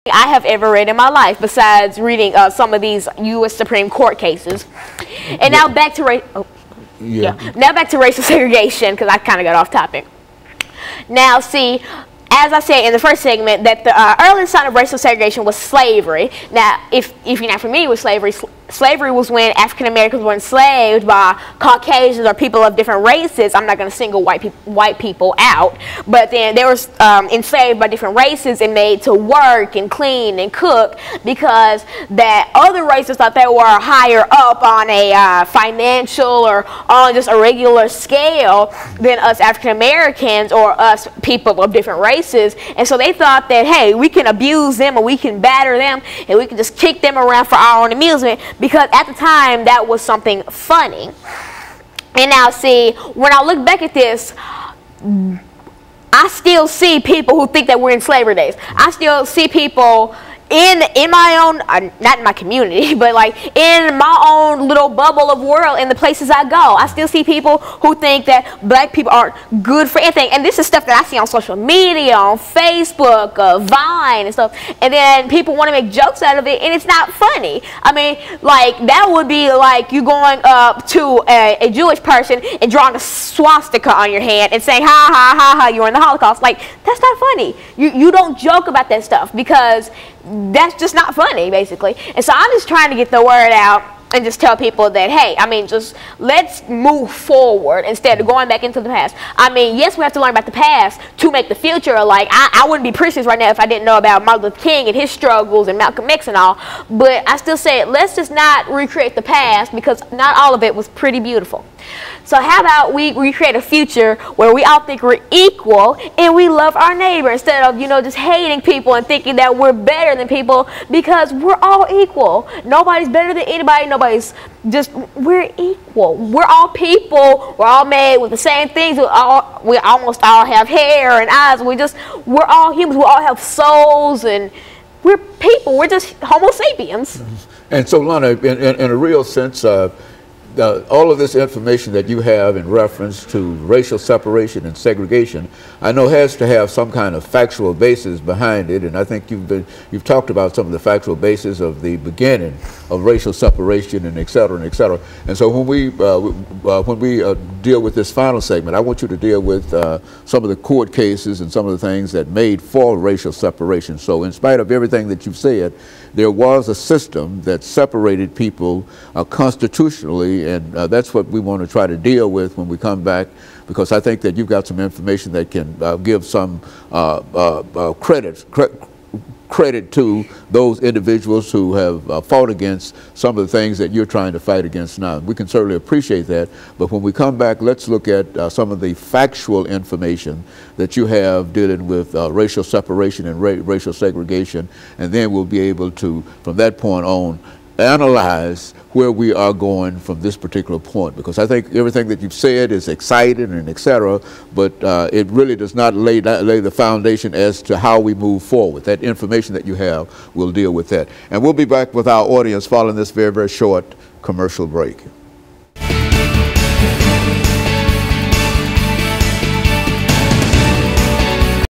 I have ever read in my life, besides reading some of these U.S. Supreme Court cases. And now back to now back to racial segregation, because I kind of got off topic. Now, see, as I said in the first segment, that the earliest sign of racial segregation was slavery. Now, if you're not familiar with slavery, slavery was when African Americans were enslaved by Caucasians or people of different races. I'm not going to single white people out, but then they were enslaved by different races and made to work and clean and cook, because that other races thought they were higher up on a financial or on just a regular scale than us African Americans or us people of different races. And so they thought that, hey, we can abuse them or we can batter them and we can just kick them around for our own amusement, because at the time that was something funny. And now, see, when I look back at this, I still see people who think that we're in slavery days. I still see people in my own, not in my community, but like in my own little bubble of world, in the places I go, I still see people who think that black people aren't good for anything. And this is stuff that I see on social media, on Facebook, Vine and stuff. And then people want to make jokes out of it, and it's not funny. I mean, like, that would be like you going up to a Jewish person and drawing a swastika on your hand and saying, ha, ha, ha, ha, you're in the Holocaust. Like, that's not funny. You don't joke about that stuff, because that's just not funny, basically. And so I'm just trying to get the word out and just tell people that, hey, I mean, just let's move forward instead of going back into the past. I mean, yes, we have to learn about the past to make the future. Like, I wouldn't be preaching right now if I didn't know about Martin Luther King and his struggles and Malcolm X and all. But I still say, let's just not recreate the past, because not all of it was pretty beautiful. So how about we recreate a future where we all think we're equal and we love our neighbor, instead of, you know, just hating people and thinking that we're better than people, because we're all equal. Nobody's better than anybody. Nobody's just, we're equal. We're all people. We're all made with the same things. We almost all have hair and eyes. We're all humans. We all have souls, and we're people. We're just Homo sapiens. And so, Lana, in a real sense, all of this information that you have in reference to racial separation and segregation, I know has to have some kind of factual basis behind it, and I think you've talked about some of the factual basis of the beginning of racial separation and et cetera and et cetera. And so when we deal with this final segment, I want you to deal with some of the court cases and some of the things that made for racial separation. So in spite of everything that you've said, there was a system that separated people constitutionally, and that's what we want to try to deal with when we come back, because I think that you've got some information that can give some credit to those individuals who have fought against some of the things that you're trying to fight against now. We can certainly appreciate that, but when we come back, let's look at some of the factual information that you have dealing with racial separation and racial segregation, and then we'll be able to, from that point on, analyze where we are going from this particular point, because I think everything that you've said is exciting and etc., but it really does not lay the foundation as to how we move forward. That information that you have will deal with that. And we'll be back with our audience following this very, very short commercial break.